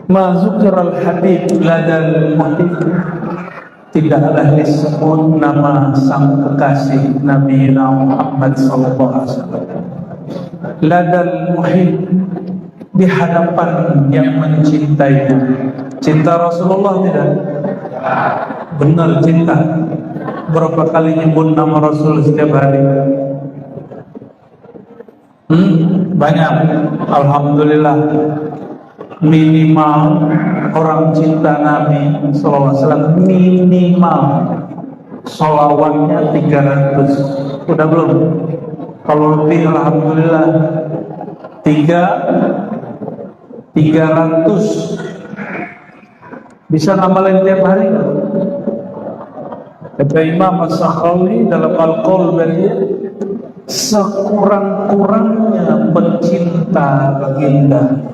Ma zukiral habib ladal muhib, tidaklah disebut nama sang kekasih Nabi Muhammad sallallahu alaihi wasallam ladal muhib, di hadapan yang mencintainya. Cinta Rasulullah tidak? Benar cinta. Berapa kali nyebut nama Rasul setiap hari? Banyak. Alhamdulillah. Minimal orang cinta Nabi sallallahu alaihi wasallam minimal sholawatnya 300. Udah belum? Kalau lebih alhamdulillah 300. Bisa ngamalin tiap hari? Kata Imam As-Sakhawi dalam Al-Qaul Badiah, sekurang-kurangnya pencinta baginda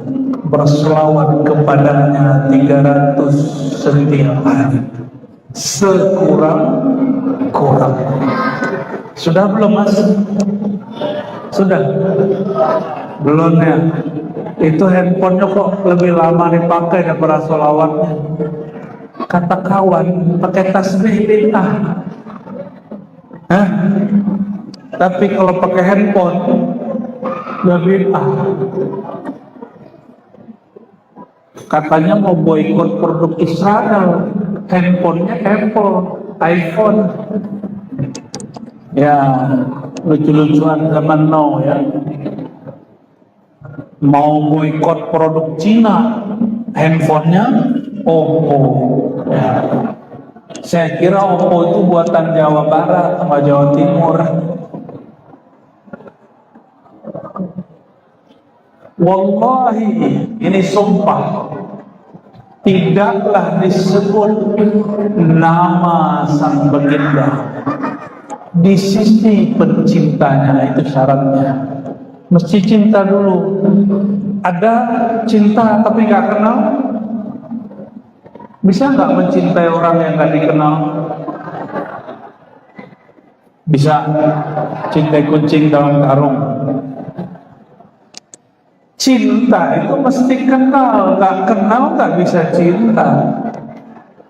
berselawat kepadanya 300 setiap hari. Sekurang-kurang. Sudah belum Mas? Sudah? Belum ya? Itu handphonenya kok lebih lama dipakai daripada sholawatnya. Kata kawan, pakai tasbih bid'ah. Tapi kalau pakai handphone gak bid'ah. Katanya mau boikot produk Israel, handphonenya Apple, iPhone. Ya, lucu-lucuan zaman now ya. Mau boikot produk Cina, handphonenya Oppo. Ya. Saya kira Oppo itu buatan Jawa Barat sama Jawa Timur. Wallahi, ini sumpah, tidaklah disebut nama sang baginda di sisi pencintanya. Itu syaratnya, mesti cinta dulu. Ada cinta tapi gak kenal, bisa gak mencintai orang yang gak dikenal? Bisa. Cintai kucing dalam karung. Cinta itu mesti kenal, gak kenal gak bisa cinta.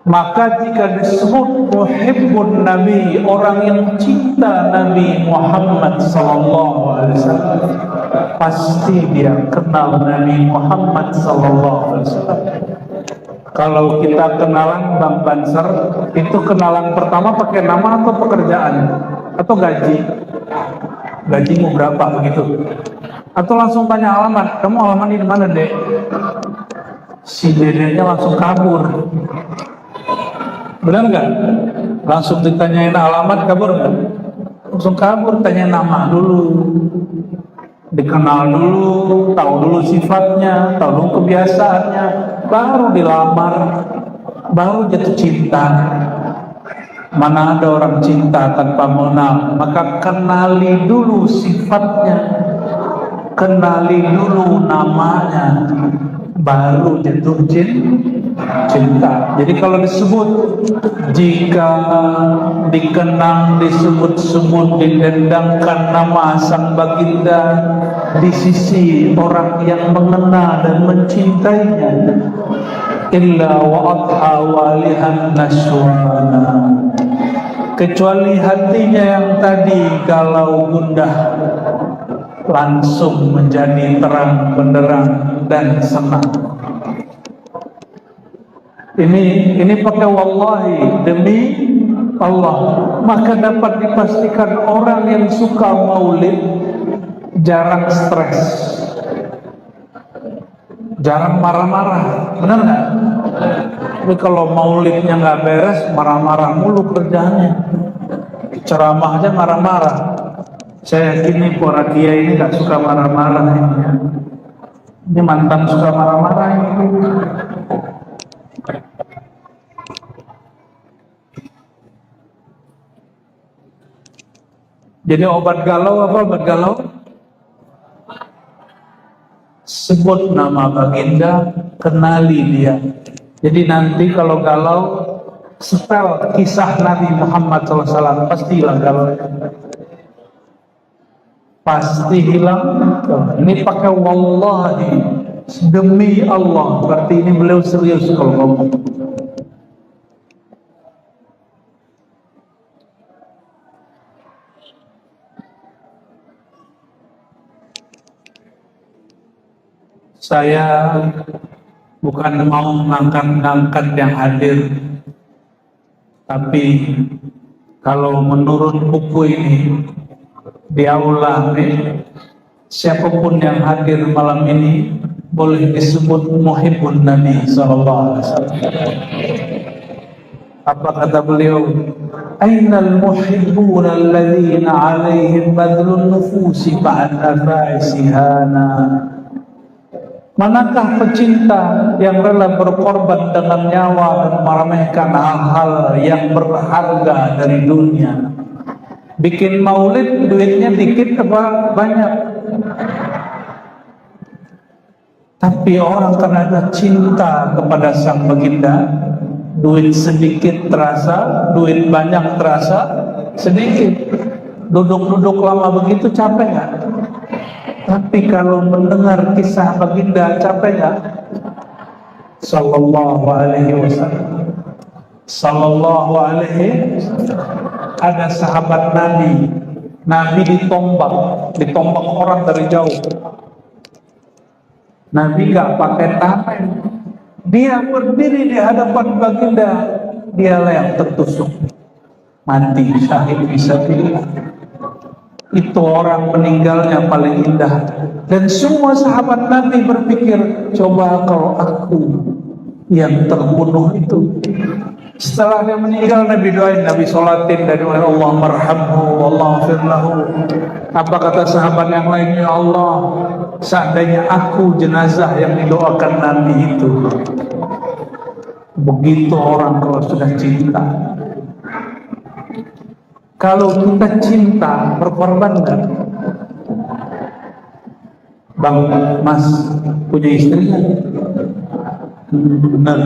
Maka jika disebut muhibbun Nabi, orang yang cinta Nabi Muhammad sallallahu alaihi wasallam, pasti dia kenal Nabi Muhammad sallallahu alaihi wasallam. Kalau kita kenalan Bang Banser, itu kenalan pertama pakai nama atau pekerjaan atau gaji? Gajimu berapa begitu? Atau langsung tanya alamat, kamu alamat di mana dek? Si dedeknya langsung kabur. Benar nggak? Langsung ditanyain alamat, kabur nggak? Langsung kabur, tanya nama dulu, dikenal dulu, tahu dulu sifatnya, tahu dulu kebiasaannya, baru dilamar, baru jatuh cinta. Mana ada orang cinta tanpa mengenal? Maka kenali dulu sifatnya, kenali dulu namanya, baru jatuh cinta. Jadi kalau disebut, jika dikenang, disebut-sebut, didendangkan nama sang baginda di sisi orang yang mengenal dan mencintainya, illa wa'adha walihan naswana, kecuali hatinya yang tadi galau gundah langsung menjadi terang benderang dan senang. Ini pakai wallahi, demi Allah. Maka dapat dipastikan orang yang suka maulid jarang stres, jarang marah-marah. Benar nggak? Tapi kalau maulidnya nggak beres, marah-marah mulu kerjanya. Ceramah aja marah-marah. Saya yakin nih para kiai ini nggak suka marah-marah ini. Ini mantan suka marah-marah ini. Jadi obat galau apa obat galau? Sebut nama baginda, kenali dia. Jadi nanti kalau galau, setel kisah Nabi Muhammad SAW, pasti hilang galau. Pasti hilang. Ini pakai wallahi, Demi Allah, berarti ini beliau serius kalau ngomong. Saya bukan mau mengangkat-ngangkat yang hadir, tapi kalau menurut buku ini di aula ini, siapapun yang hadir malam ini boleh disebut muhibbun Nabi SAW. Apa kata beliau? Ainal muhibbuna alladhina alaihim badlun nufusi ba'da faisihana. Manakah pecinta yang rela berkorban dengan nyawa dan meremehkan hal-hal yang berharga dari dunia? Bikin maulid duitnya dikit apa banyak? Tapi orang karena ada cinta kepada sang baginda, duit sedikit terasa, duit banyak terasa sedikit. Duduk-duduk lama begitu capek nggak? Tapi kalau mendengar kisah baginda capek nggak? Sallallahu alaihi wasallam. Sallallahu alaihi. Ada sahabat Nabi ditombak orang dari jauh. Nabi nggak pakai tameng, dia berdiri di hadapan baginda, dialah yang tertusuk, mati syahid fisabilillah. Itu orang meninggalnya paling indah. Dan semua sahabat Nabi berpikir, coba kalau aku yang terbunuh itu. Setelah dia meninggal, Nabi doain, Nabi sholatin dari Allah marhamhu, Allah firlahu. Apa kata sahabat yang lain? Ya Allah, seandainya aku jenazah yang didoakan Nabi itu. Begitu orang kalau sudah cinta. Kalau kita cinta, berkorban kan? Bang Mas punya istri kan? Benar.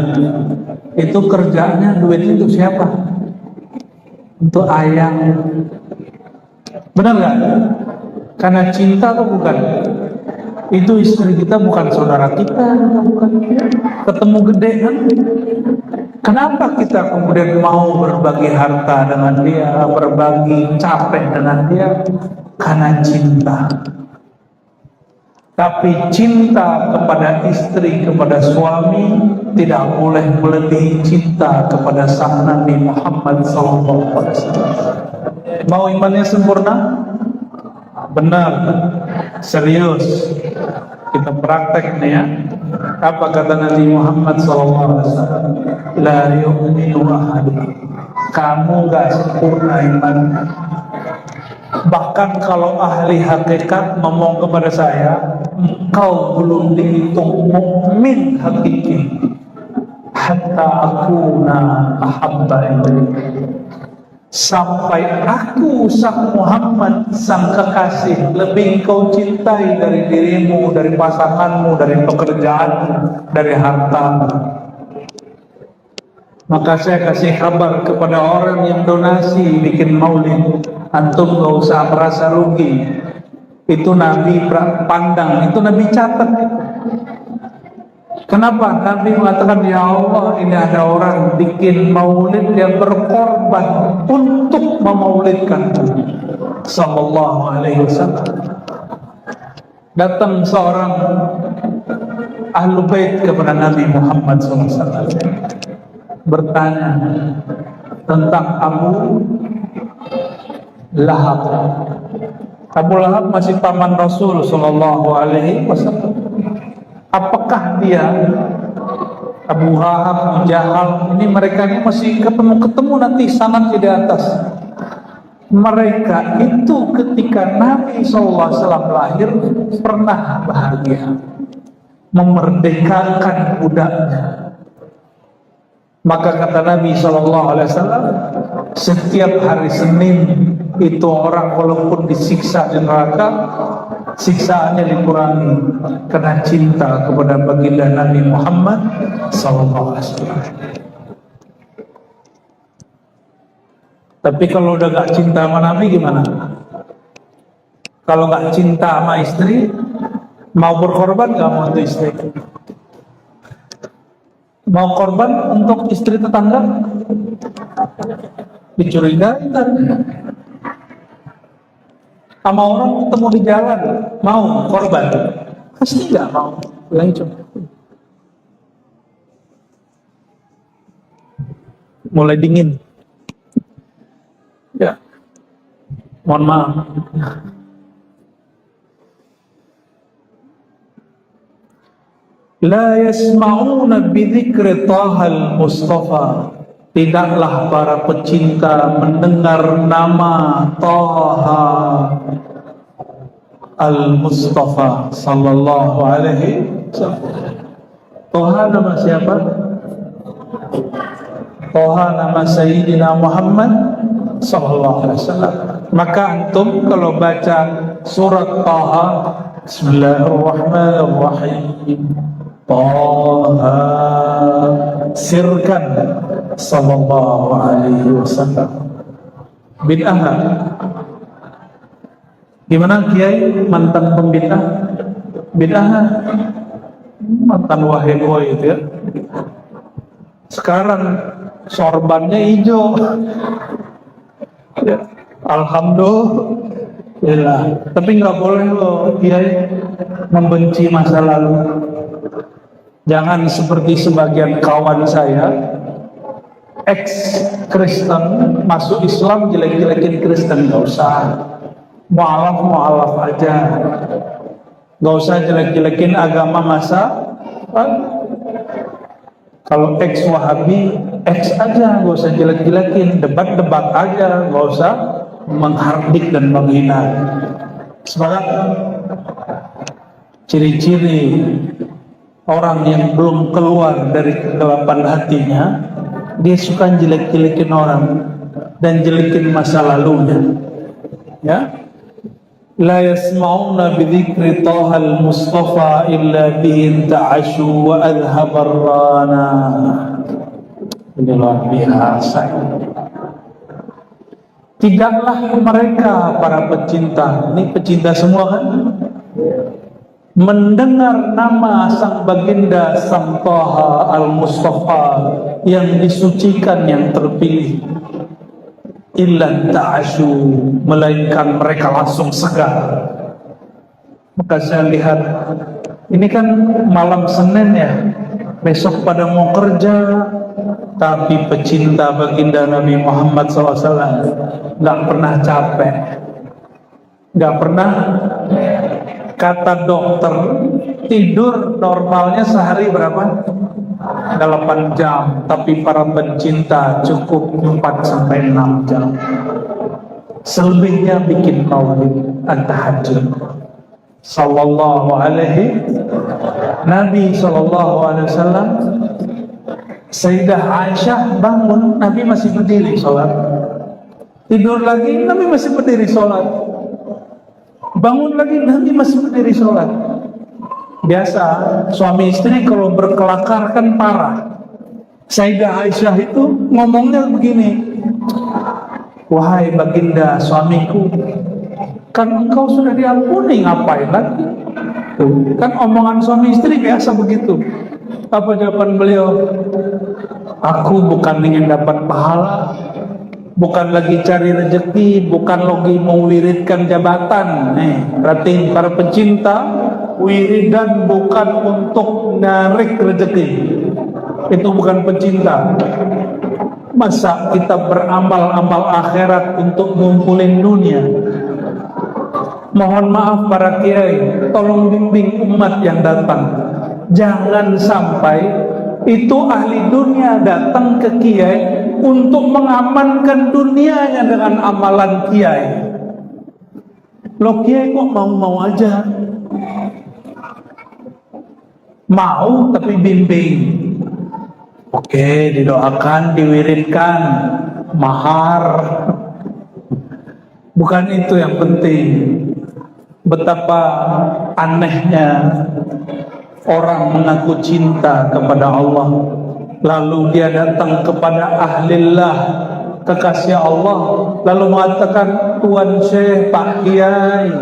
Itu kerjanya duit itu siapa? Untuk ayang. Benar nggak? Karena cinta atau bukan? Itu istri kita bukan saudara kita, bukan. Ketemu gede kan? Kenapa kita kemudian mau berbagi harta dengan dia, berbagi capek dengan dia? Karena cinta. Tapi cinta kepada istri, kepada suami tidak boleh melebihi cinta kepada sang Nabi Muhammad SAW. Mau imannya sempurna? Benar, serius. Kita praktek nih ya. Apa kata Nabi Muhammad SAW? La yu'minu ahadukum. Kamu gak sempurna iman. Bahkan kalau ahli hakikat ngomong kepada saya, engkau belum dihitung mukmin hakiki hatta akuna ahabba ilaik. Sampai aku sang Muhammad, sang kekasih, lebih kau cintai dari dirimu, dari pasanganmu, dari pekerjaanmu, dari hartamu. Maka saya kasih kabar kepada orang yang donasi bikin maulid, antum gak usah merasa rugi. Itu Nabi pandang, itu Nabi catat. Kenapa? Nabi mengatakan, ya Allah, ini ada orang bikin maulid yang berkorban untuk memaulidkan Sallallahu alaihi wasallam. Datang seorang ahlu bait kepada Nabi Muhammad SAW, bertanya tentang Abu Lahab. Abu Lahab masih paman Rasul Sallallahu alaihi wasallam. Apakah dia, Abu Lahab, Jahal, ini mereka ini masih ketemu nanti sanad di atas. Mereka itu ketika Nabi SAW lahir pernah bahagia, memerdekakan budaknya. Maka kata Nabi SAW, setiap hari Senin itu orang walaupun disiksa di neraka, siksaannya dikurangi karena cinta kepada baginda Nabi Muhammad SAW. Tapi kalau udah gak cinta sama Nabi gimana? Kalau gak cinta sama istri, Mau berkorban nggak mau untuk istri? Mau korban untuk istri tetangga? Dicurigai kan? Sama orang ketemu di jalan, mau korban? Pasti nggak mau. Bilang coba. Mulai dingin. Ya, mohon maaf. La yasma'una bidzikri Tahal Mustafa. Tidaklah para pecinta mendengar nama Taha Al-Mustafa sallallahu alaihi wasallam. Taha nama siapa? Taha nama Sayyidina Muhammad sallallahu alaihi wasallam. Maka antum kalau baca surat Taha, Bismillahirrahmanirrahim, Taha, sirkan sallallahu alaihi wasallam. Bid'ah. Gimana Kiai mantan pembid'ah? Bid'ah, mantan wahebo itu ya. Sekarang sorbannya hijau. Ya, alhamdulillah. Tapi nggak boleh loh Kiai membenci masa lalu. Jangan seperti sebagian kawan saya, ex-Kristen masuk Islam jelek-jelekin Kristen. Nggak usah. Mu'alaf aja. Nggak usah jelek-jelekin agama masa kalau ex-Wahabi, ex aja, nggak usah jelek-jelekin. Debat-debat aja, nggak usah menghardik dan menghina. Semangat. Ciri-ciri orang yang belum keluar dari kegelapan hatinya, dia suka jelek-jelekin orang dan jelekin masa lalunya. Ya, la yasma'una bidzikri Tahal Mustafa illa bihi ta'ashu wa adhabar rana. Ini luar biasa. Tidaklah mereka para pecinta, ini pecinta semua kan, mendengar nama sang baginda, sang Taha Al-Mustafa yang disucikan, yang terpilih, illa ta'ashu, melainkan mereka langsung segar. Maka saya lihat ini kan malam Senin ya, besok pada mau kerja, tapi pecinta baginda Nabi Muhammad SAW nggak pernah capek, nggak pernah. Kata dokter, tidur normalnya sehari berapa? 8 jam, tapi para pencinta cukup 4-6 jam. Selebihnya bikin maulid at-tahajjud. Sallallahu alaihi Nabi sallallahu alaihi wasallam. Sayyidah Aisyah bangun, Nabi masih berdiri sholat. Tidur lagi, Nabi masih berdiri sholat. Bangun lagi, Nabi masih berdiri sholat. Biasa suami istri kalau berkelakar kan parah. Sayyidah Aisyah itu ngomongnya begini, wahai baginda suamiku, kan engkau sudah diampuni, ngapain lagi? Kan omongan suami istri biasa begitu. Apa jawaban beliau? Aku bukan ingin dapat pahala, bukan lagi cari rezeki, bukan lagi mau wiridkan jabatan. Nih, perhatiin para pecinta, wiridan bukan untuk narik rezeki. Itu bukan pecinta. Masa kita beramal-amal akhirat untuk ngumpulin dunia? Mohon maaf para kiai, tolong bimbing umat yang datang. Jangan sampai itu ahli dunia datang ke kiai untuk mengamankan dunianya dengan amalan kiai. Loh, kiai kok mau-mau aja? Mau tapi bimbing. Oke, didoakan, diwiridkan, mahar. Bukan itu yang penting. Betapa anehnya orang mengaku cinta kepada Allah, lalu dia datang kepada ahlillah, kekasih Allah, lalu mengatakan, Tuan Syekh, Pak Kiai,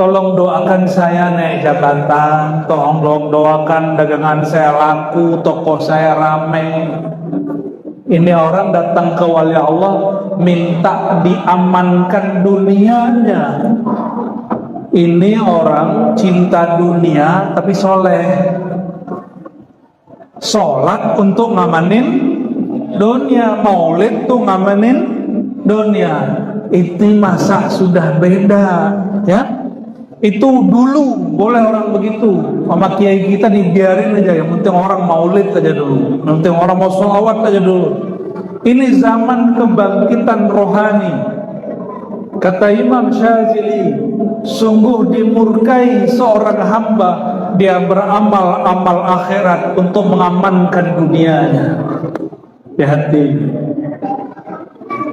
tolong doakan saya naik jabatan, tolong doakan dagangan saya laku, toko saya rame. Ini orang datang ke wali Allah minta diamankan dunianya. Ini orang cinta dunia tapi soleh, sholat untuk ngamanin dunia, maulid tuh ngamanin dunia. Itu masa sudah beda, ya. Itu dulu boleh orang begitu. Sama kiai kita dibiarin aja, yang penting orang maulid aja dulu, yang penting orang mau sholawat aja dulu. Ini zaman kebangkitan rohani. Kata Imam Syazili, sungguh dimurkai seorang hamba dia beramal amal akhirat untuk mengamankan dunianya. Hati-hati.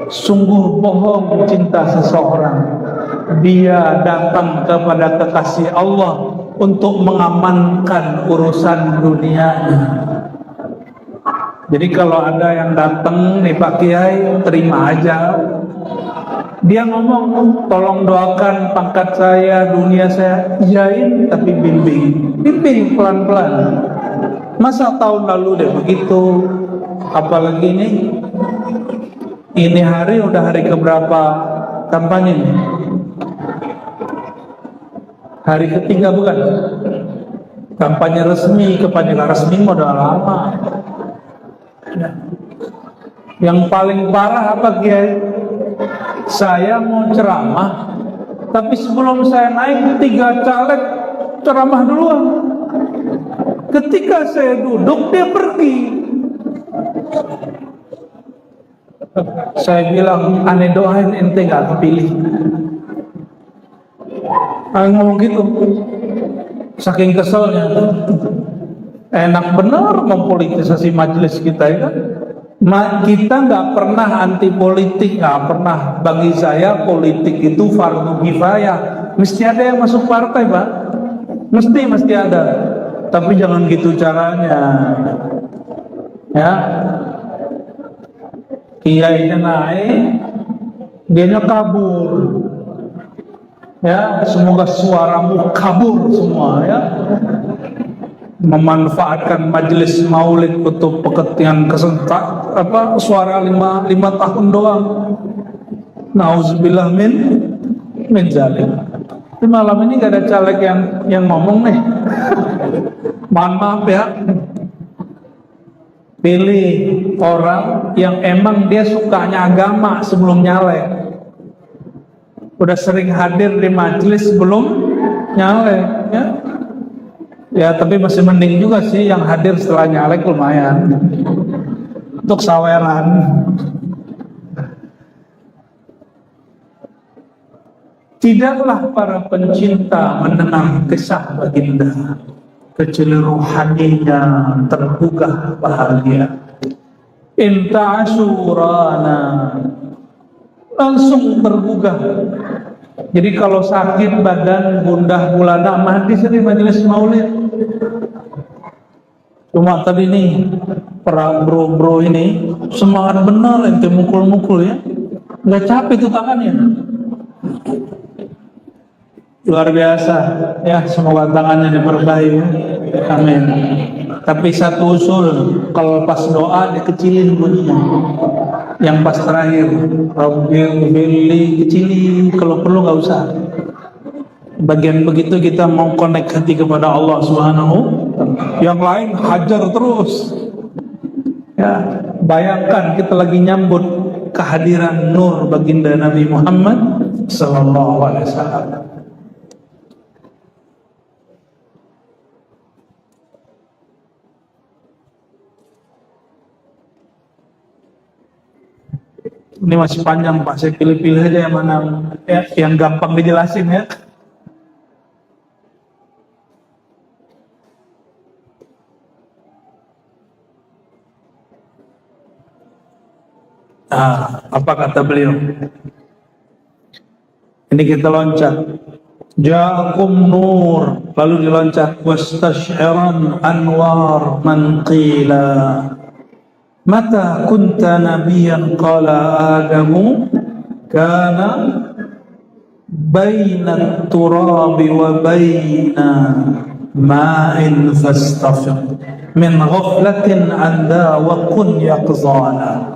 Sungguh bohong cinta seseorang. Dia datang kepada kekasih Allah untuk mengamankan urusan dunianya. Jadi kalau ada yang datang nih Pak Kiai, terima aja. Dia ngomong, tolong doakan pangkat saya, dunia saya. Iyain, tapi bimbing pelan-pelan. Masa tahun lalu deh begitu, apalagi ini hari udah hari keberapa kampanye nih? Hari ketiga bukan? Kampanye resmi, kampanye gak resmi udah lama. Yang paling parah apa Kiai? Saya mau ceramah, tapi sebelum saya naik 3 caleg ceramah duluan. Ketika saya duduk dia pergi. Saya bilang, aneh doain ente gak kepilih. Ngomong gitu, saking keselnya. Enak benar mempolitisasi majelis kita ya kan? Kita nggak pernah anti politik, nggak pernah. Bagi saya politik itu fardu kifayah. Mesti ada yang masuk partai Pak, mesti ada. Tapi jangan gitu caranya, ya. Kiainya naik, dianya kabur. Ya, semoga suaramu kabur semua ya. Memanfaatkan majelis maulid untuk pekerjaan kesentak suara 5 tahun doang. Nauzubillah min zalim. Tapi malam ini gak ada caleg yang ngomong nih. Mohon maaf ya. Pilih orang yang emang dia sukanya agama sebelum nyalek. Udah sering hadir di majelis sebelum nyalek ya. Ya tapi masih mending juga sih yang hadir setelah nyalek, lumayan untuk saweran. Tidaklah para pencinta mendengar kisah baginda, kecuali rohaninya tergugah bahagia. Inta asyurana, langsung tergugah. Jadi kalau sakit badan, gundah gulana, mandi sering majelis maulid. Cuma tadi nih para bro ini semangat benar, ente mukul-mukul ya, nggak capek tuh tangannya. Luar biasa ya, semoga tangannya diberkahi ya. Amin. Tapi satu usul, kalau pas doa dikecilin bunyinya. Yang pas terakhir, Rabbil Billy kecilin, kalau perlu nggak usah. Bagian begitu kita mau connect hati kepada Allah Subhanahu. Yang lain hajar terus. Ya, bayangkan kita lagi nyambut kehadiran nur baginda Nabi Muhammad sallallahu alaihi wasallam. Ini masih panjang Pak, saya pilih-pilih aja yang mana ya, yang gampang dijelasin ya. Apa kata beliau? Ini kita loncat. Ja'akum nur, lalu diloncat. Wastash'iran anwar man qila mata kunta nabiyan qala adamu kana baina turabi wa baina ma'in fastafiq min ghaflatin an dha wa kun yaqzana.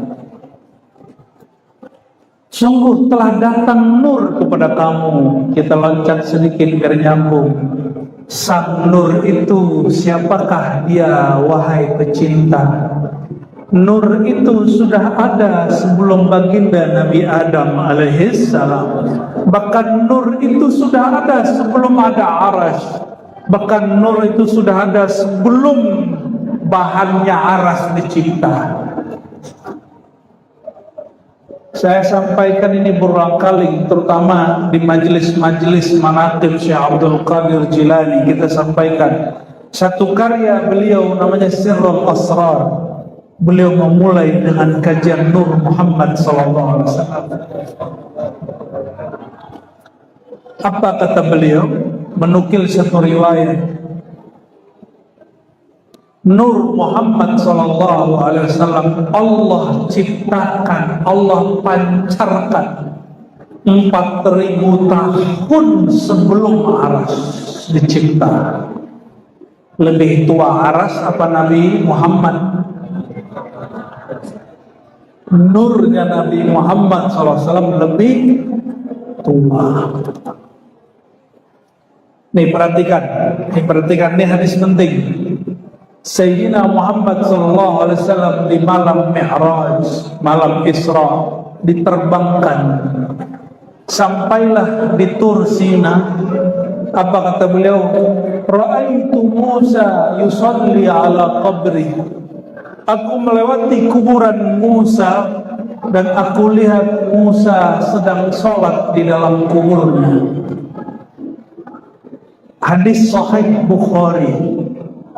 Sungguh telah datang nur kepada kamu. Kita loncat sedikit biar nyambung. Sang nur itu siapakah dia, wahai pecinta? Nur itu sudah ada sebelum baginda Nabi Adam alaihissalam. Bahkan nur itu sudah ada sebelum ada aras. Bahkan nur itu sudah ada sebelum bahannya aras dicipta. Saya sampaikan ini berulang kali, terutama di majelis-majelis manaqib Syekh Abdul Qadir Jilani. Kita sampaikan satu karya beliau namanya Sirrul Asrar. Beliau memulai dengan kajian Nur Muhammad SAW. Apa kata beliau? Menukil satu riwayat. Nur Muhammad SAW Allah ciptakan, Allah pancarkan 4.000 tahun sebelum aras dicipta. Lebih tua aras apa Nabi Muhammad? Nurnya Nabi Muhammad SAW lebih tua. Nih perhatikan, ini hadis penting. Sayyidina Muhammad SAW di malam Mi'raj, malam Isra, diterbangkan. Sampailah di Tur Sina. Apa kata beliau? Ra'aitu Musa yusalli ala qabri. Aku melewati kuburan Musa dan aku lihat Musa sedang sholat di dalam kuburnya. Hadis Sahih Bukhari.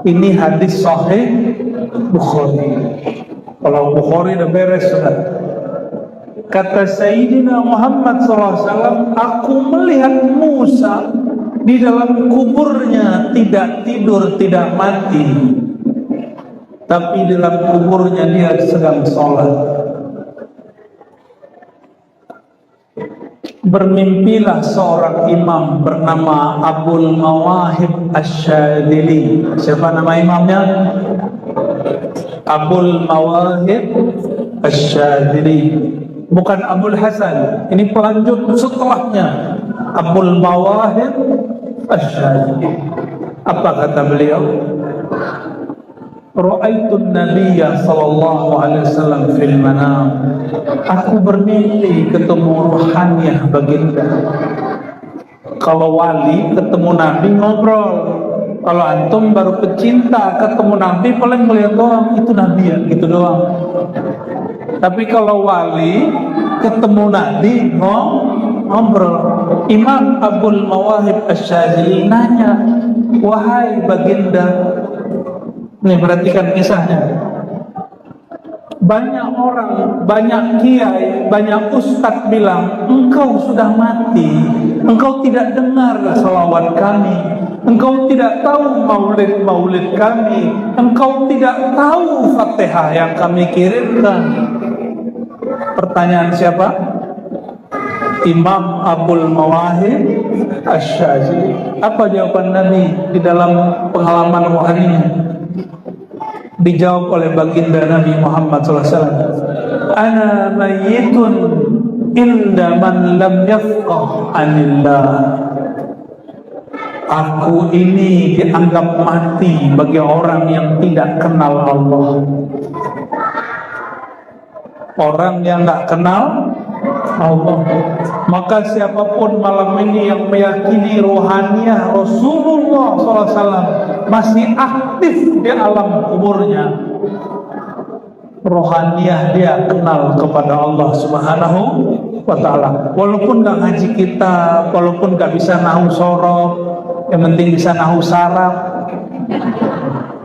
Ini hadis Sahih Bukhari. Kalau Bukhari udah beres sudah. Kata Sayyidina Muhammad SAW, aku melihat Musa di dalam kuburnya, tidak tidur, tidak mati, tapi di dalam kuburnya dia sedang sholat. Bermimpilah seorang imam bernama Abul Mawahib Asy-Syadzili. Siapa nama imamnya? Abul Mawahib Asy-Syadzili. Bukan Abul Hasan. Ini pelanjut setelahnya. Abul Mawahib Asy-Syadzili. Apa kata beliau? Ra'aitun Nabiyya sallallahu alaihi wasallam fil manam. Aku bermimpi ketemu ruhaniyah baginda. Kalau wali ketemu Nabi ngobrol. Kalau antum baru pecinta ketemu Nabi paling melihat doang, itu Nabi ya, gitu doang. Tapi kalau wali ketemu Nabi ngobrol. Imam Abul Mawahib Asy-Syadzili nanya, wahai baginda. Nih perhatikan kisahnya. Banyak orang, banyak kiai, banyak ustadz bilang, engkau sudah mati, engkau tidak dengar salawat kami, engkau tidak tahu maulid kami, engkau tidak tahu Fatihah yang kami kirimkan. Pertanyaan siapa? Imam Abul Mawahib Asy-Syadzili. Apa jawaban Nabi di dalam pengalaman rohaninya? Dijawab oleh baginda Nabi Muhammad SAW. Ana mayyitun inda man lam yafqah anillah. Aku ini dianggap mati bagi orang yang tidak kenal Allah. Orang yang tidak kenal Allah. Maka siapapun malam ini yang meyakini rohaniyah Rasulullah SAW masih aktif di alam kuburnya, rohaniyah dia kenal kepada Allah Subhanahu wa Ta'ala. Walaupun gak ngaji kitab, walaupun gak bisa nahu sorof, yang penting bisa nahu saraf.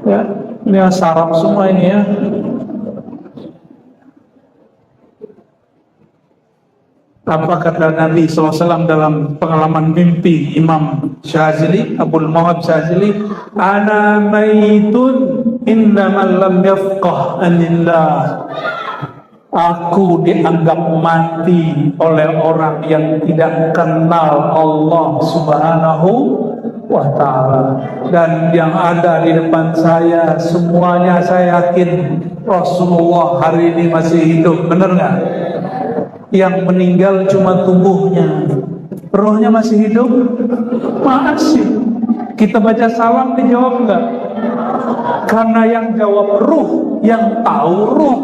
Ya, ini saraf semua ini ya. Apa kata Nabi SAW dalam pengalaman mimpi Imam Syadzili, Abul Mawahib Syadzili? Ana maitun innaman lam yafqah anillah. Aku dianggap mati oleh orang yang tidak kenal Allah Subhanahu wa ta'ala. Dan yang ada di depan saya semuanya saya yakin Rasulullah hari ini masih hidup. Benar gak? Yang meninggal cuma tubuhnya, rohnya masih hidup? Masih. Kita baca salam dijawab enggak? Karena yang jawab ruh, yang tahu ruh.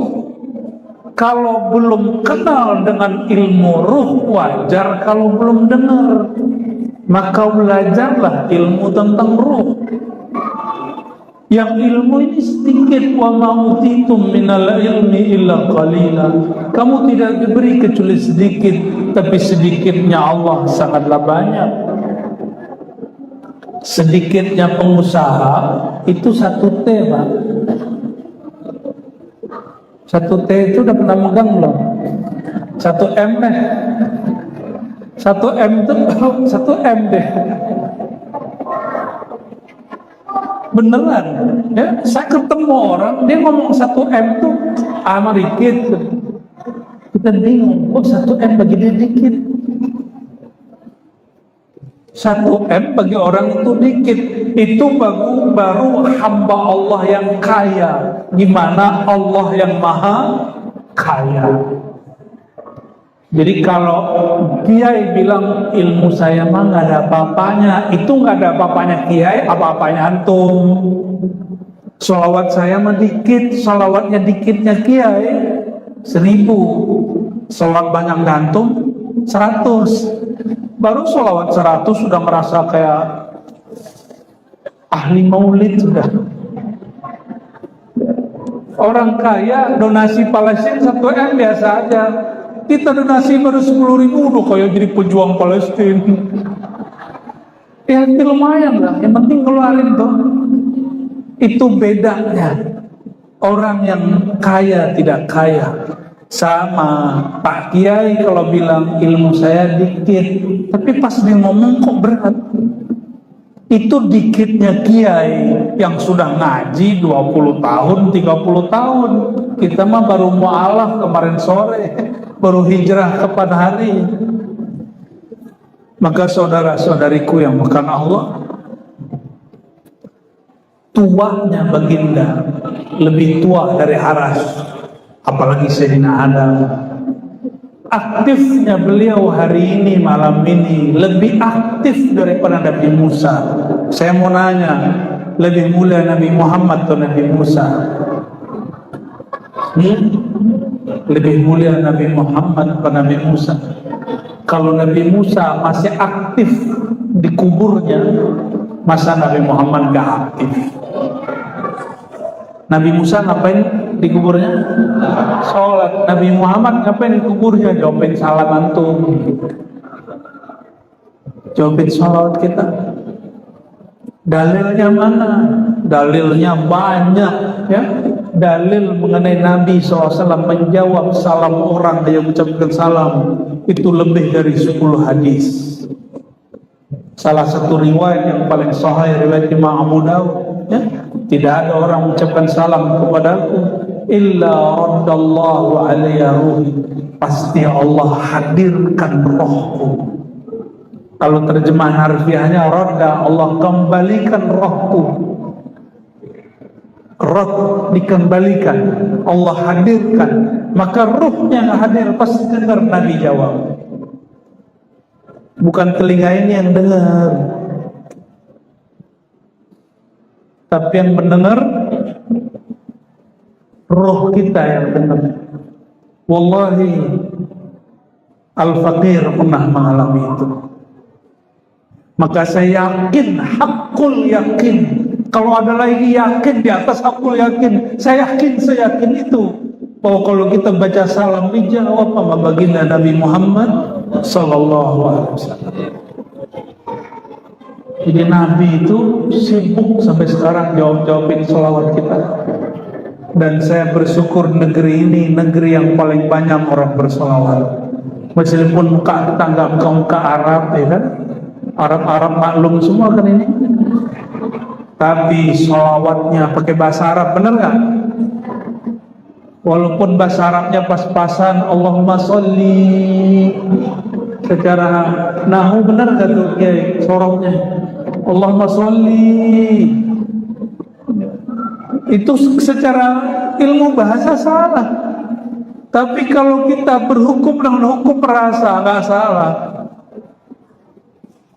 Kalau belum kenal dengan ilmu ruh, wajar kalau belum dengar. Maka belajarlah ilmu tentang ruh. Yang ilmu ini sedikit, wa ma'utitum minal ilmi illa qalila. Kamu tidak diberi kecuali sedikit, tapi sedikitnya Allah sangatlah banyak. Sedikitnya pengusaha itu 1 T, Pak. 1 T itu udah pernah megang belum? 1 M deh. 1 M itu 1 M deh. Beneran ya, saya ketemu orang dia ngomong 1 M tuh dikit. Kita bingung, kok 1 M bagi dia dikit. 1 M bagi orang itu dikit. Itu baru hamba Allah yang kaya. Gimana Allah yang maha kaya. Jadi kalau kiai bilang ilmu saya mah nggak ada apa-apanya, itu nggak ada apa-apanya kiai, apa-apanya antum. Sholawat saya mah dikit, sholawatnya dikitnya kiai 1000, sholawat banyak antum 100. Baru sholawat 100 sudah merasa kayak ahli maulid sudah. Orang kaya donasi Palestina 1 M biasa aja. Kita donasi baru 10.000 udah kayak jadi pejuang Palestina. Ya itu lumayan lah, yang penting keluarin tuh. Itu bedanya orang yang kaya tidak kaya. Sama Pak Kiai kalau bilang ilmu saya dikit, tapi pas dia ngomong kok berat. Itu dikitnya Kiai yang sudah ngaji 20 tahun, 30 tahun. Kita mah baru mu'alaf kemarin sore, baru hijrah kepada hari. Maka saudara-saudariku yang bukan Allah, tuanya baginda lebih tua dari Haras, apalagi Sayyidina Adam. Aktifnya beliau hari ini, malam ini lebih aktif daripada Nabi Musa. Saya mau nanya, lebih mulia Nabi Muhammad atau Nabi Musa? Lebih mulia Nabi Muhammad atau Nabi Musa? Kalau Nabi Musa masih aktif di kuburnya, masa Nabi Muhammad gak aktif? Nabi Musa ngapain di kuburnya? Sholat. Nabi Muhammad ngapain di kuburnya? Jawabin salam antum. Jawabin sholawat kita. Dalilnya mana? Dalilnya banyak ya. Dalil mengenai Nabi SAW menjawab salam orang yang mengucapkan salam itu lebih dari 10 hadis. Salah satu riwayat yang paling sahih riwayat Imam Abu Dawud ya. Tidak ada orang mengucapkan salam kepadaku illa raddallahu alayya ruhi, pasti Allah hadirkan rohku. Kalau terjemahan harfiahnya radda, Allah kembalikan rohku. Roh dikembalikan, Allah hadirkan, maka ruhnya yang hadir pasti dengar Nabi jawab. Bukan telinga ini yang dengar, tapi yang mendengar roh kita yang dengar. Wallahi Al-Faqir pernah mengalami itu. Maka saya yakin, hakul yakin, kalau ada lagi yakin di atas hakul yakin, saya yakin itu bahwa kalau kita baca salam dijawab sama baginda Nabi Muhammad sallallahu alaihi wasallam. Jadi Nabi itu sibuk sampai sekarang jawabin sholawat kita. Dan saya bersyukur negeri ini negeri yang paling banyak orang bersolawat. Meskipun muka tetangga muka Arab, ya kan? Arab maklum semua kan ini. Tapi sholawatnya pakai bahasa Arab, bener nggak? walaupun bahasa Arabnya pas-pasan, Allahumma sholli, secara nahu benar gak tuh Kiai sorongnya Allahumma sholli, itu secara ilmu bahasa salah. Tapi kalau kita berhukum dengan hukum rasa nggak salah.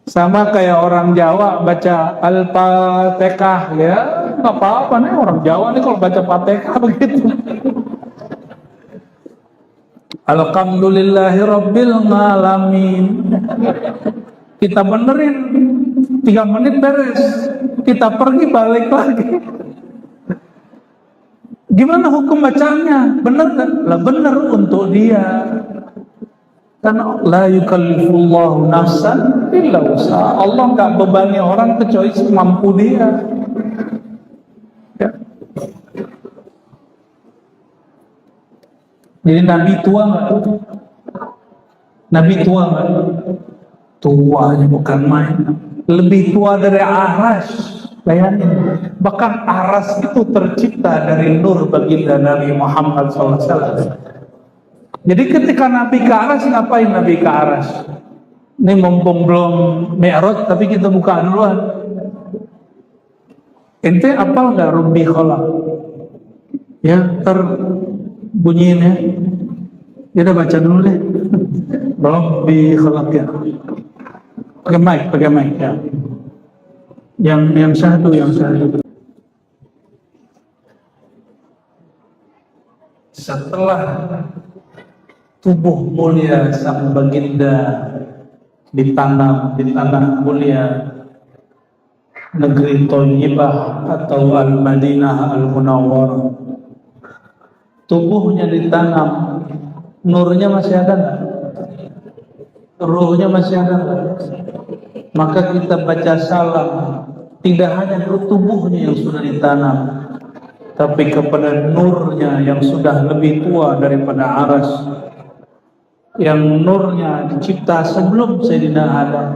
Sama kayak orang Jawa baca Al-Fatihah, ya nggak apa-apa nih, orang Jawa nih kalau baca Fatihah begitu. Alhamdulillahi Rabbil Alamin. Kita benerin 3 menit beres, kita pergi balik lagi. Gimana hukum bacanya? Bener kan? Lah bener untuk dia. Karena la yukallifullahu nafsan illa wus'aha. Allah nggak bebani orang kecuali semampu dia. Ya. Jadi Nabi tua nggak? Nabi tua nggak? Tuanya bukan main. Lebih tua dari Arash. Bayangin, bahkan Aras itu tercipta dari nur baginda Nabi Muhammad SAW. Jadi ketika Nabi ke Aras, ngapain Nabi ke Aras? Ini mumpung belum Mi'raj, tapi kita buka duluan. Ente apal nggak Rabbi Khalaq? Ya, terbunyiin ya. Kita baca dulu deh. Rabbi Khalaq ya. Pakai mic ya. Yang satu. Setelah tubuh mulia sang baginda ditanam di tanah mulia negeri Thayyibah atau Al-Madinah Al-Munawwarah, tubuhnya ditanam, nurnya masih ada nggak? Ruhnya masih ada nggak? Maka kita baca salam tidak hanya ke tubuhnya yang sudah ditanam, tapi kepada nurnya yang sudah lebih tua daripada Aras, yang nurnya dicipta sebelum Sayyidina Adam,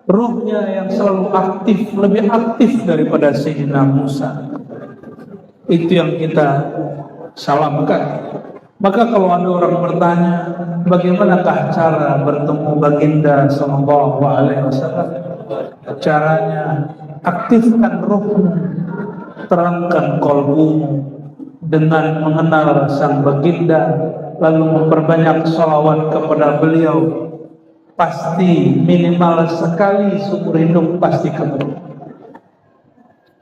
ruhnya yang selalu aktif, lebih aktif daripada Sayyidina Musa. Itu yang kita salamkan. Maka kalau ada orang bertanya, bagaimanakah cara bertemu baginda sallallahu alaihi wasallam? Caranya, aktifkan ruhmu, terangkan qalbumu dengan mengenal sang baginda, lalu memperbanyak sholawat kepada beliau. Pasti minimal sekali seumur hidup pasti ketemu.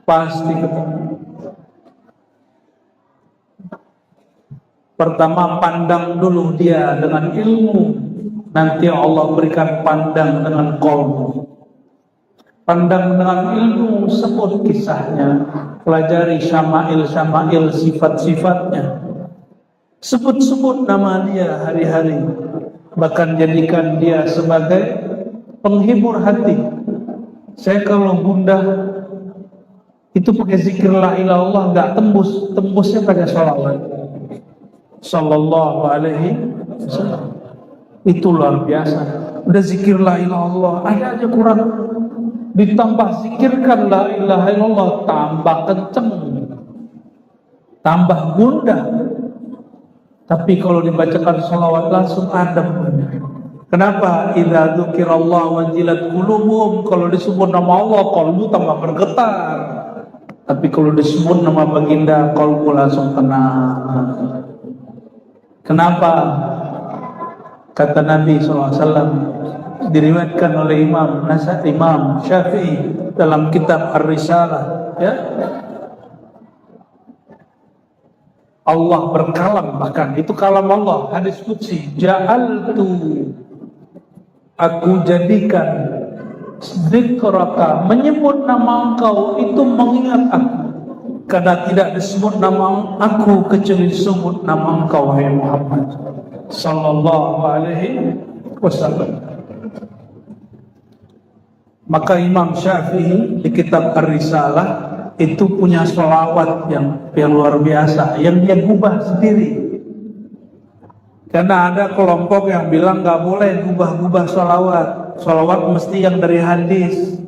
Pasti ketemu. Pertama, pandang dulu dia dengan ilmu, nanti Allah berikan pandang dengan qalbu. Pandang dengan ilmu, sebut kisahnya, pelajari syama'il sifat-sifatnya, sebut-sebut nama dia hari-hari, bahkan jadikan dia sebagai penghibur hati. Saya kalau gundah itu pakai zikir la ilaha illallah nggak tembusnya pakai sholawat sallallahu alaihi wasallam. Itu luar biasa. Udah zikir la ilaha illallah, ada aja kurang, ditambah zikirkan la ilaha illallah, tambah kenceng, tambah gundah. Tapi kalau dibacakan sholawat langsung adem. Kenapa? Idza dzukirallahu wajilat qulubuhum. Kalau disebut nama Allah, qalbu tambah bergetar. Tapi kalau disebut nama baginda, qalbu langsung tenang. Kenapa? Kata Nabi SAW, diriwayatkan oleh Imam Syafi'i dalam kitab Ar-Risalah, ya, Allah berkalam, bahkan itu kalam Allah, hadis qudsi, ja'altu, aku jadikan dzikraka, menyebut nama engkau itu mengingat aku, karena tidak disebut nama aku kecuali disebut nama engkau wahai Muhammad sallallahu alaihi wasallam. Maka Imam Syafi'i di kitab Ar-Risalah itu punya sholawat yang luar biasa, yang dia gubah sendiri. Karena ada kelompok yang bilang nggak boleh gubah-gubah sholawat mesti yang dari hadis.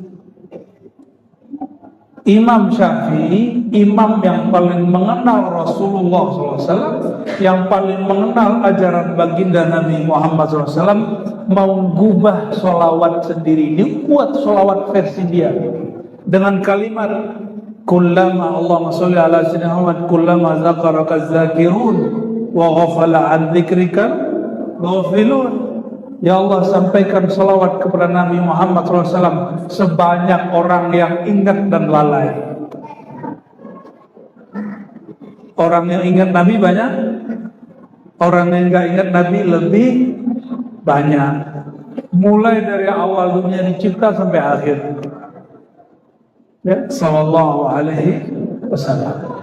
Imam Syafi'i, imam yang paling mengenal Rasulullah SAW, yang paling mengenal ajaran baginda Nabi Muhammad SAW, mau gubah sholawat sendiri. Dibuat sholawat versi dia dengan kalimat kullama Allahumma sholli ala sayyidina Muhammad kullama zakaraka zakirun wa ghafala an dzikrika ghafilun. Ya Allah, sampaikan salawat kepada Nabi Muhammad SAW sebanyak orang yang ingat dan lalai. Orang yang ingat Nabi banyak, orang yang nggak ingat Nabi lebih banyak. Mulai dari awal dunia dicipta sampai akhir. Ya, sallallahu alaihi wasallam.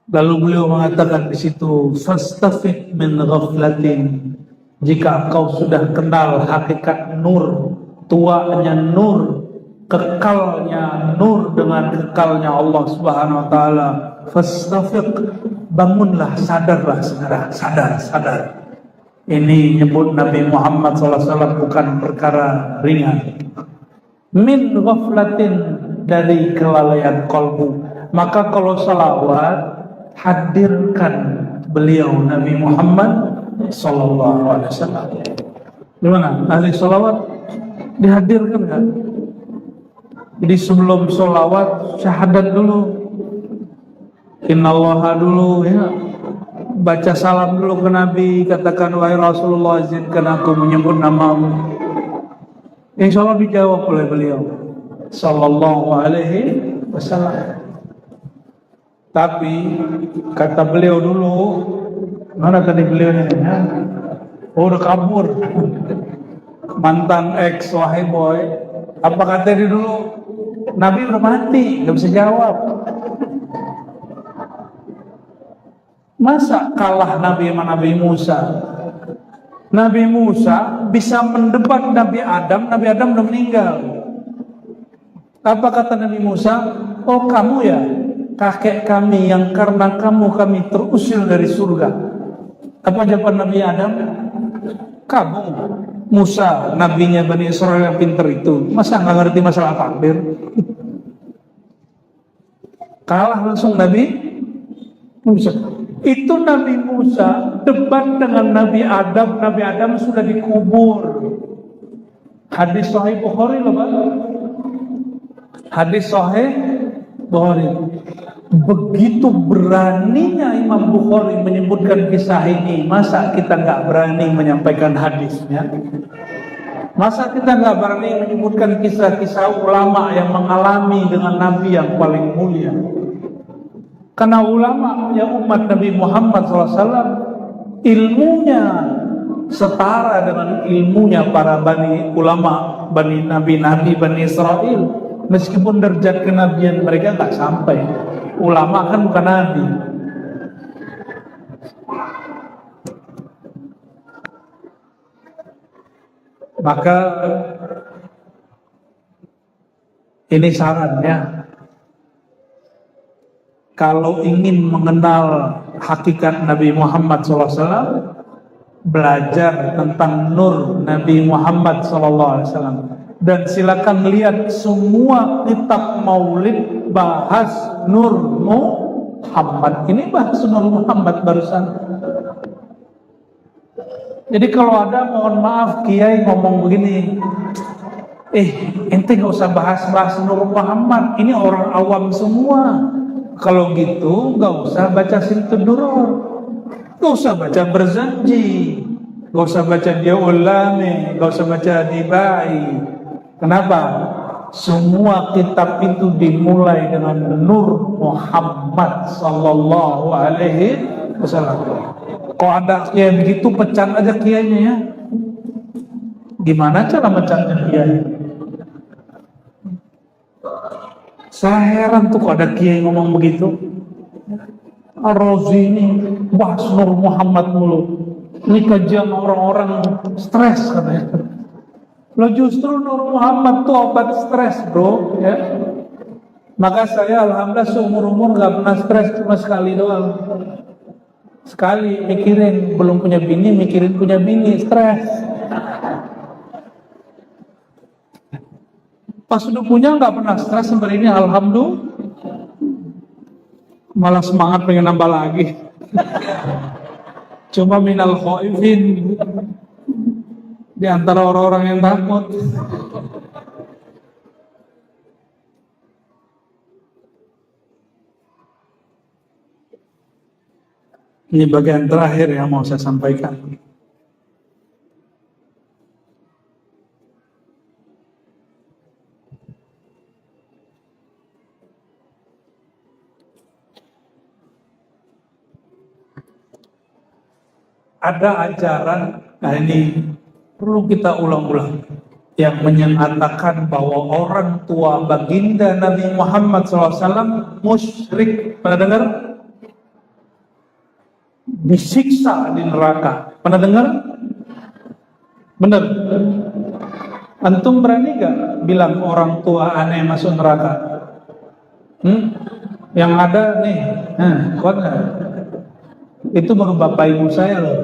Lalu beliau mengatakan di situ, fastafid min ghaflatin, jika engkau sudah kenal hakikat nur, tuanya nur, kekalnya nur dengan kekalnya Allah Subhanahu wa taala, fastafid, bangunlah, sadarlah segera, sadar. Ini nyebut Nabi Muhammad SAW bukan perkara ringan. Min ghaflatin, dari kelalaian kalbu. Maka kalau salawat, hadirkan beliau Nabi Muhammad sallallahu alaihi wasallam. Gimana? Ahli salawat dihadirkan kan? Jadi sebelum salawat syahadat dulu, innallaha dulu, ya. Baca salam dulu ke Nabi, katakan wahai Rasulullah, izinkan aku menyebut namamu. Insya Allah dijawab oleh beliau sallallahu alaihi wasallam. Tapi kata beliau dulu, mana tadi beliaunya? Ya? Oh, udah kabur. Mantan ex wahai boy. Apa kata dia dulu? Nabi udah mati, nggak bisa jawab. Masa kalah Nabi sama Nabi Musa? Nabi Musa bisa mendebat Nabi Adam udah meninggal. Apa kata Nabi Musa? Oh, kamu ya? Kakek kami yang karena kamu kami terusir dari surga. Apa jawaban Nabi Adam? Kamu Musa, nabinya Bani Israel yang pintar itu, masa nggak ngerti masalah takdir? Kalah langsung Nabi Musa. Itu Nabi Musa debat dengan Nabi Adam sudah dikubur. Hadis Sahih Bukhari loh Pak. Hadis Sahih Bukhari. Begitu beraninya Imam Bukhari menyebutkan kisah ini, masa kita nggak berani menyampaikan hadisnya? Masa kita nggak berani menyebutkan kisah-kisah ulama yang mengalami dengan Nabi yang paling mulia? Karena ulama yang umat Nabi Muhammad SAW ilmunya setara dengan ilmunya para ulama Bani Israel. Meskipun derajat kenabian mereka nggak sampai. Ulama kan bukan nabi. Maka ini sarannya, kalau ingin mengenal hakikat Nabi Muhammad SAW, belajar tentang nur Nabi Muhammad SAW. Dan silakan lihat semua kitab maulid bahas Nur Muhammad. Ini bahas Nur Muhammad barusan. Jadi kalau ada, mohon maaf, kiai ngomong begini, ente gak usah bahas Nur Muhammad, ini orang awam semua. Kalau gitu gak usah baca Siltud Duror, gak usah baca Berzanji, gak usah baca Dia Ulame, gak usah baca Dibai. Kenapa? Semua kitab itu dimulai dengan Nur Muhammad sallallahu alaihi wasallam. Kalau ada kiai begitu, pecat aja kiainya ya. Gimana cara mecatnya kiai? Saya heran tuh kok ada kiai ngomong begitu. Ar-Razi ini bahas Nur Muhammad mulu. Ini kajian orang-orang stres katanya. Lo justru Nur Muhammad tuh obat stres bro, ya. Maka saya alhamdulillah seumur-umur gak pernah stres, cuma sekali doang. Sekali mikirin belum punya bini, mikirin punya bini, stres. Pas udah punya nggak pernah stres seperti ini, alhamdulillah. Malah semangat pengen nambah lagi. Cuma minal khaifin, di antara orang-orang yang takut. Ini bagian terakhir yang mau saya sampaikan. Ada ajaran, nah ini perlu kita ulang-ulang, yang menyatakan bahwa orang tua baginda Nabi Muhammad SAW musyrik. Pernah dengar? Disiksa di neraka. Pernah dengar? Benar? Antum berani gak bilang orang tua aneh masuk neraka? Yang ada nih, kuat gak? Itu baru bapak ibu saya loh.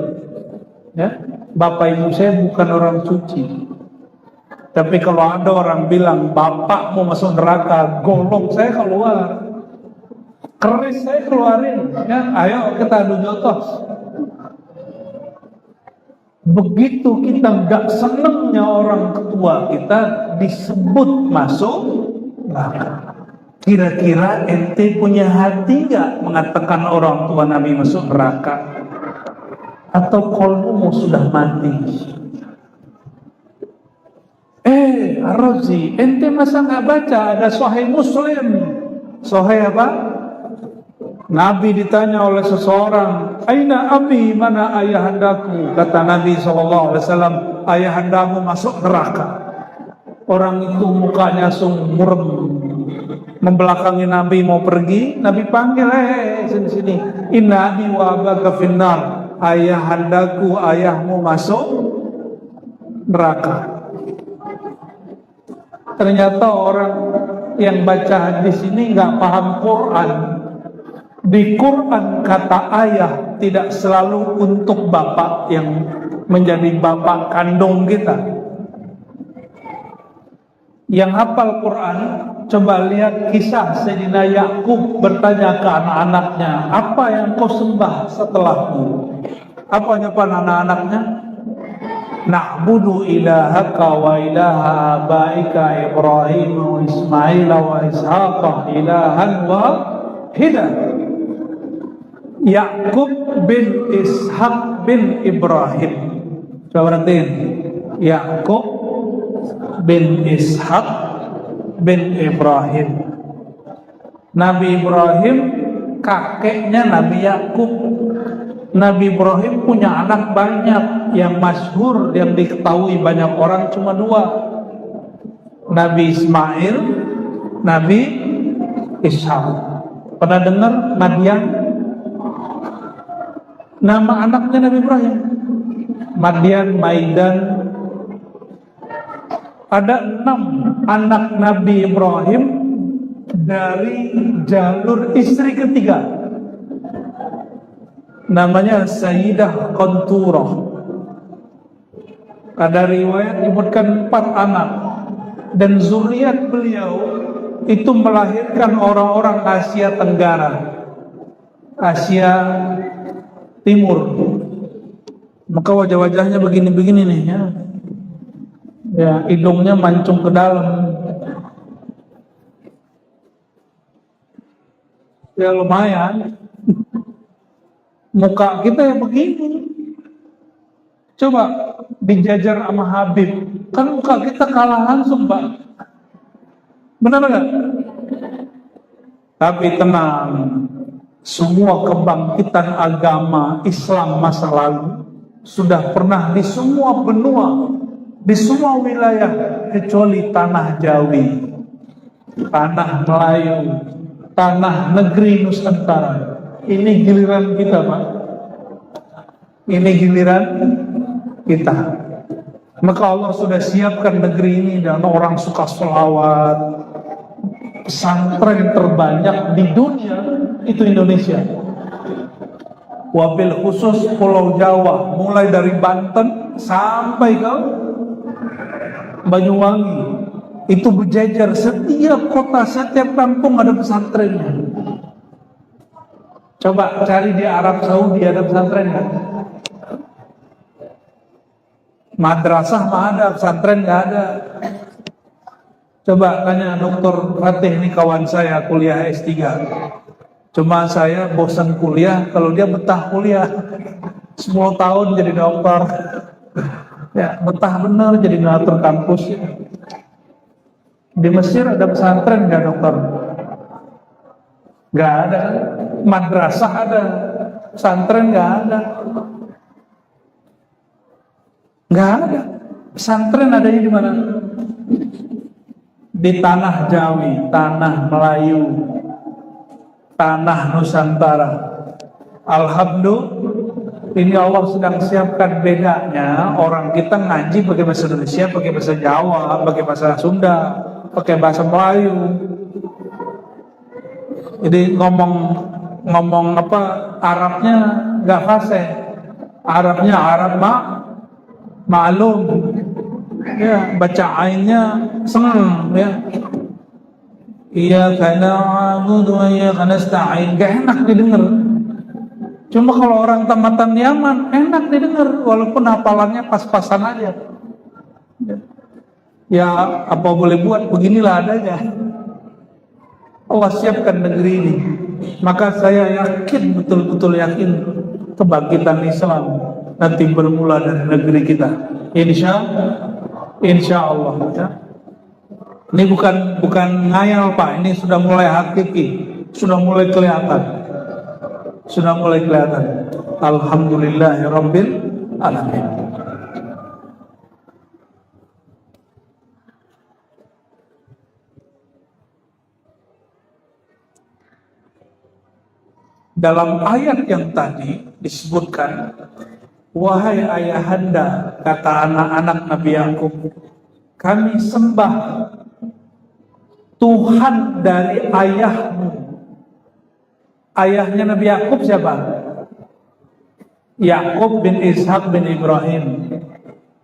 Ya, bapak ibu saya bukan orang suci. Tapi kalau ada orang bilang bapak mau masuk neraka, golong saya keluar. Keris saya keluarin, ya, ayo kita adu jotos. Begitu kita gak senengnya orang tua kita disebut masuk neraka. Kira-kira ente punya hati gak mengatakan orang tua Nabi masuk neraka? Atau kolbumu sudah mati? Rozi, ente masa gak baca ada Sahih Muslim? Sahih apa? Nabi ditanya oleh seseorang, aina abi, mana ayahandaku? Kata Nabi SAW, ayahandamu masuk neraka. Orang itu mukanya langsung murem, membelakangi Nabi mau pergi. Nabi panggil, sini. Inna abi wa abaka finnar, ayahandaku, ayahmu masuk neraka. Ternyata orang yang baca hadis ini nggak paham Quran. Di Quran kata ayah tidak selalu untuk bapak yang menjadi bapak kandung kita. Yang hafal Quran, coba lihat kisah Sayyidina Yakub bertanya ke anak-anaknya, apa yang kau sembah setelahku? Apa jawaban anak-anaknya? Na'budu ilahaka wa ilaha abaika Ibrahim wa Ismail wa Ishaqa ilahan wahidah. Yakub bin Ishaq bin Ibrahim. Coba perhatiin. Yakub bin Ishaq bin Ibrahim. Nabi Ibrahim kakeknya Nabi Yakub. Nabi Ibrahim punya anak banyak, yang masyhur yang diketahui banyak orang cuma 2. Nabi Ismail, Nabi Ishaq. Pernah dengar Madian? Nama anaknya Nabi Ibrahim Madian, Maidan. Ada 6 anak Nabi Ibrahim dari jalur istri ketiga. Namanya Sayyidah Qanturah. Ada riwayat menyebutkan 4 anak. Dan zuriat beliau itu melahirkan orang-orang Asia Tenggara, Asia Timur. Maka wajah-wajahnya begini-begini nih ya. Ya, hidungnya mancung ke dalam. Ya lumayan. Muka kita ya begini. Coba dijajar sama Habib, kan muka kita kalah langsung, Pak. Benar nggak? Tapi tenang, semua kebangkitan agama Islam masa lalu sudah pernah di semua benua, di semua wilayah kecuali tanah Jawi, tanah Melayu, tanah negeri Nusantara. Ini giliran kita, Pak. Ini giliran kita. Maka Allah sudah siapkan negeri ini dan orang suka sholawat. Pesantren terbanyak di dunia itu Indonesia. Wabil khusus Pulau Jawa, mulai dari Banten sampai ke Banyuwangi, itu berjejer setiap kota, setiap kampung ada pesantrennya. Coba cari di Arab Saudi ada pesantren nggak? Madrasah mah ada, pesantren nggak ada. Coba tanya Dr. Fatih, ini kawan saya kuliah S3. Cuma saya bosan kuliah, kalau dia betah kuliah 10 tahun jadi dokter. Ya, betah bener jadi ngatur kampus. Di Mesir ada pesantren nggak dokter? Nggak ada. Madrasah ada, pesantren nggak ada. Nggak ada. Pesantren adanya di mana? Di tanah Jawi, tanah Melayu, tanah Nusantara. Alhamdulillah, ini Allah sedang siapkan. Bedanya orang kita ngaji pakai bahasa Indonesia, pakai bahasa Jawa, pakai bahasa Sunda, pakai bahasa Melayu. Jadi ngomong apa Arabnya nggak fasih, Arabnya Arab maklum. Ya, baca ainnya seneng ya. Iya karena abudu ya karena nasta'in, gak enak didengar. Cuma kalau orang tamatan Yaman enak didengar, walaupun hafalannya pas-pasan aja. Ya apa boleh buat, beginilah adanya. Allah siapkan negeri ini. Maka saya yakin, betul-betul yakin kebangkitan Islam nanti bermula dari negeri kita. Insya Allah ya. Ini bukan ngayal Pak, ini sudah mulai hakiki, sudah mulai kelihatan. Alhamdulillahirabbil alamin. Dalam ayat yang tadi disebutkan, wahai ayahanda, kata anak-anak Nabi Yakub, kami sembah Tuhan dari ayahmu. Ayahnya Nabi Yakub siapa? Yakub bin Ishak bin Ibrahim.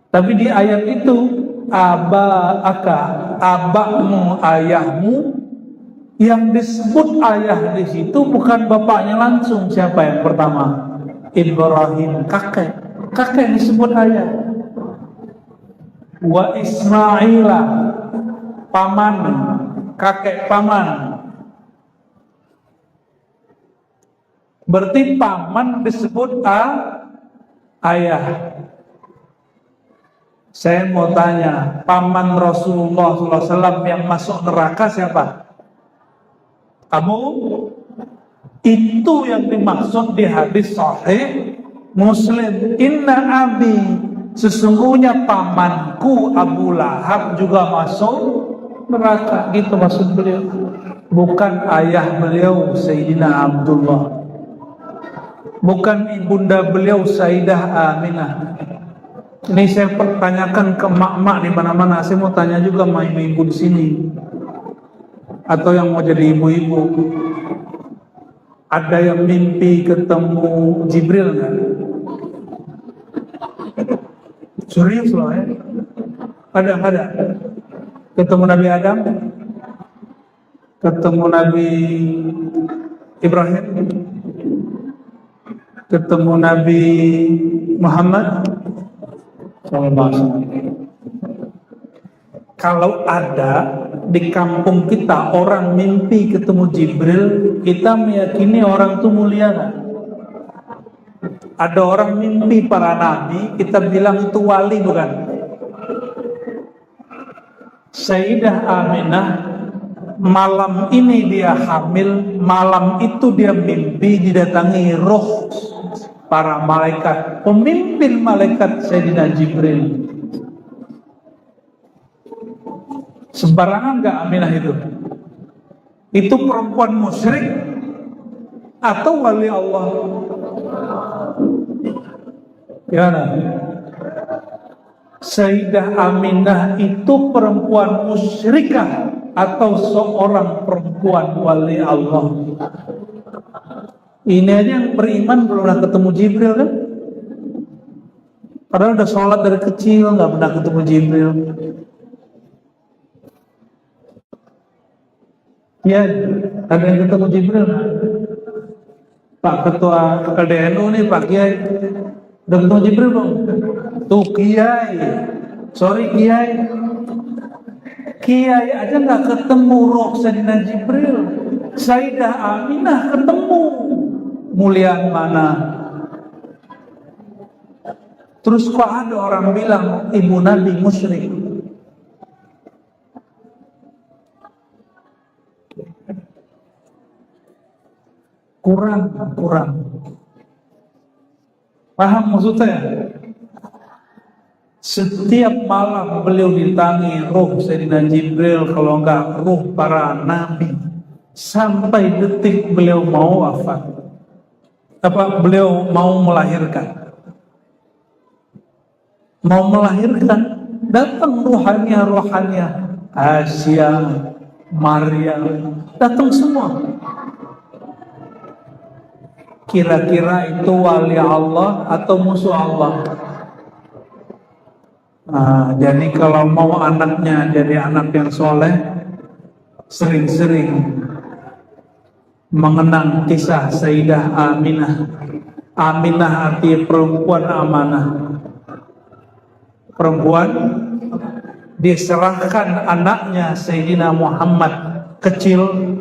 Tapi di ayat itu abakmu, ayahmu. Yang disebut ayah di situ bukan bapaknya langsung. Siapa yang pertama? Ibrahim, kakek disebut ayah. Wa Ismaila, paman, kakek paman. Berarti paman disebut ayah. Saya mau tanya, paman Rasulullah SAW yang masuk neraka siapa? Kamu? Itu yang dimaksud di hadis sahih Muslim. Inna abi, sesungguhnya pamanku Abu Lahab juga masuk neraka. Gitu maksud beliau. Bukan ayah beliau Sayyidina Abdullah, bukan ibunda beliau Sayyidah Aminah. Ini saya pertanyakan ke mak-mak di mana-mana. Saya mau tanya juga sama ibu-ibu di sini, atau yang mau jadi ibu-ibu. Ada yang mimpi ketemu Jibril nggak? Serius loh ya? Ada. Ketemu Nabi Adam, ketemu Nabi Ibrahim, ketemu Nabi Muhammad SAW. Kalau ada di kampung kita orang mimpi ketemu Jibril, kita meyakini orang itu mulia kan? Ada orang mimpi para nabi, kita bilang itu wali bukan? Sayyidah Aminah malam ini dia hamil, malam itu dia mimpi didatangi roh para malaikat, pemimpin malaikat Sayyidina Jibril. Sembarangan gak Aminah itu? Itu perempuan musyrik atau wali Allah? Gimana? Sayyidah Aminah itu perempuan musyrikah atau seorang perempuan wali Allah? Ini aja yang beriman belum pernah ketemu Jibril kan? Padahal udah sholat dari kecil gak pernah ketemu Jibril. Ya, ada yang ketemu Jibril nggak? Pak Ketua KDNU nih, Pak Kiai, udah ketemu Jibril belum? Tuh Kiai, sorry Kiai aja nggak ketemu roh Sayyidina Jibril. Sayyidah Aminah ketemu, muliaan mana? Terus kok ada orang bilang ibu Nabi musyrik? Kurang. Paham maksudnya? Setiap malam beliau ditangi roh Sayyidina Jibril, kalau enggak roh para nabi, sampai detik beliau mau wafat. Beliau mau melahirkan. Datang rohania, Asia, Maryam, datang semua. Kira-kira itu wali Allah atau musuh Allah? Nah, jadi kalau mau anaknya jadi anak yang soleh, sering-sering mengenang kisah Sayyidah Aminah. Aminah arti perempuan amanah. Perempuan diserahkan anaknya Sayyidina Muhammad kecil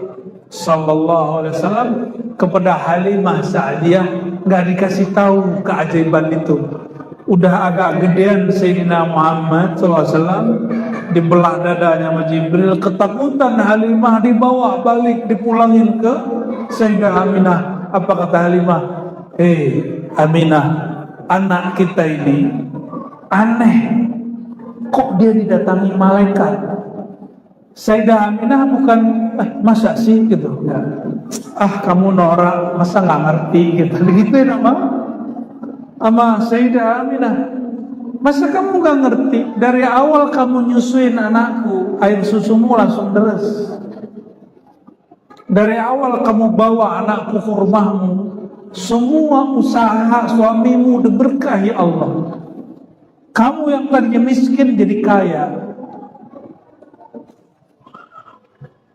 sallallahu alaihi wasallam kepada Halimah Sa'diyah, nggak dikasih tahu keajaiban itu. Udah agak gedean Sayyidina Muhammad sallallahu alaihi wasallam, dibelah dadanya sama Jibril, ketakutan Halimah, dibawa balik, dipulangin ke Sayyidah Aminah. Apa kata Halimah? Aminah, anak kita ini aneh, kok dia didatangi malaikat? Sayyidah Aminah bukan, masa sih gitu ya. Kamu norak, masa nggak ngerti gitu. Digituin sama Sayyidah Aminah. Masa kamu nggak ngerti? Dari awal kamu nyusuin anakku, air susumu langsung deres. Dari awal kamu bawa anakku ke rumahmu, semua usaha suamimu diberkahi Allah. Kamu yang tadinya miskin jadi kaya.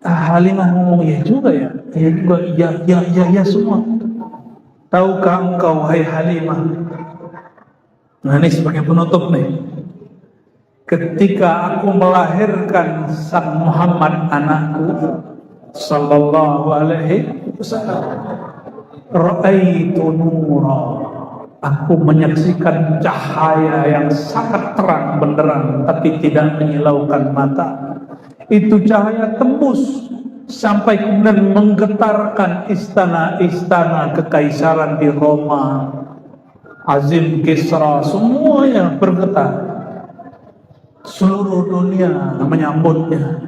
Halimah ngomong, ya juga ya. Ya semua. Tahukah engkau, hai Halimah? Nah, ini sebagai penutup nih. Ketika aku melahirkan sang Muhammad anakku sallallahu alaihi wasallam, ra'aitu nura. Aku menyaksikan cahaya yang sangat terang benderang, tapi tidak menyilaukan mata. Itu cahaya tembus sampai kemudian menggetarkan istana-istana kekaisaran di Roma, Azim Kisra, semuanya bergetar. Seluruh dunia menyambutnya.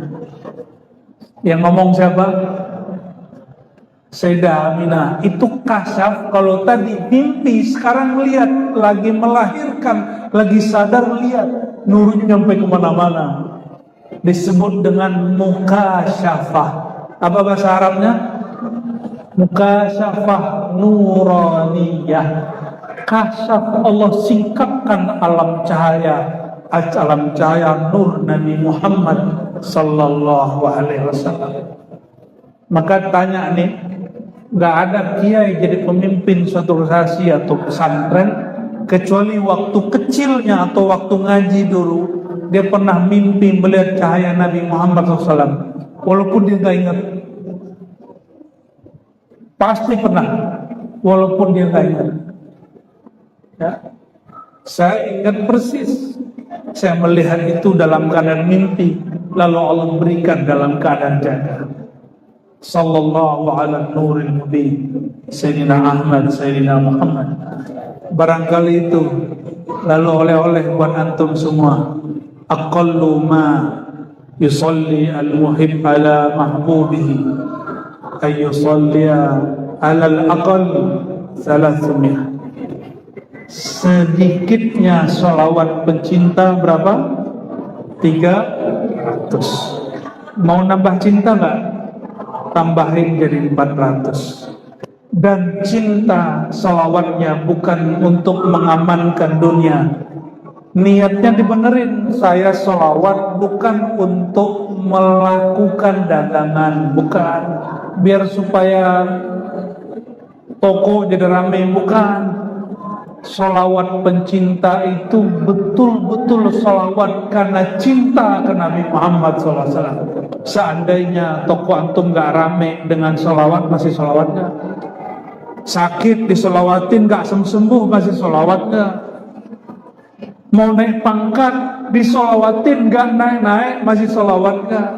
Yang ngomong siapa? Sayyidah Aminah. Itu kasyaf. Kalau tadi mimpi, sekarang lihat, lagi melahirkan, lagi sadar, lihat, nurnya sampai kemana-mana. Disebut dengan mukasyafah. Apa bahasa Arabnya? Mukasyafah nuraniyah. Kasyaf, Allah singkapkan alam cahaya nur Nabi Muhammad sallallahu alaihi wasallam. Maka tanya nih, nggak ada kiai jadi pemimpin suatu organisasi atau pesantren kecuali waktu kecilnya atau waktu ngaji dulu dia pernah mimpi melihat cahaya Nabi Muhammad SAW, walaupun dia nggak ingat. Pasti pernah, walaupun dia nggak ingat. Ya. Saya ingat persis, saya melihat itu dalam keadaan mimpi, lalu Allah berikan dalam keadaan janda. Sallallahu ala nuril mubin, Sayyidina Ahmad, Sayyidina Muhammad. Barangkali itu lalu oleh-oleh buat antum semua. Aqallu ma yusalli al-muhib ala mahbubihi ay yusalliya ala al-aqal 300. Sedikitnya sholawat pencinta berapa? 300. Mau nambah cinta nggak? Tambahin jadi 400. Dan cinta sholawatnya bukan untuk mengamankan dunia, niatnya dibenerin. Saya sholawat bukan untuk melakukan dagangan, bukan biar supaya toko jadi rame, bukan. Sholawat pencinta itu betul-betul sholawat karena cinta ke Nabi Muhammad SAW. Seandainya toko antum gak rame dengan sholawat, masih sholawat gak? Sakit disolawatin gak sembuh, masih sholawat gak? Mau naik pangkat disolawatin gak naik-naik, masih sholawat gak?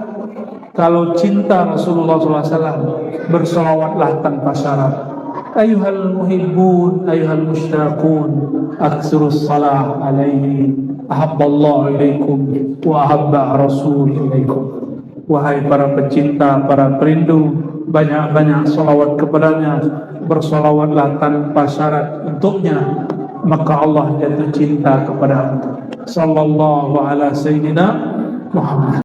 Kalau cinta Rasulullah SAW, bersolawatlah tanpa syarat. Ayuhal muhibbun, ayuhal musyraqun, aksurus salah alaihi, ahabballahu ilaikum, wa ahabba rasul ilaikum. Wahai para pecinta, para perindu, banyak-banyak salawat kepadanya, bersalawatlah tanpa syarat untuknya, maka Allah jatuh cinta kepada anda. Sallallahu ala sayyidina Muhammad.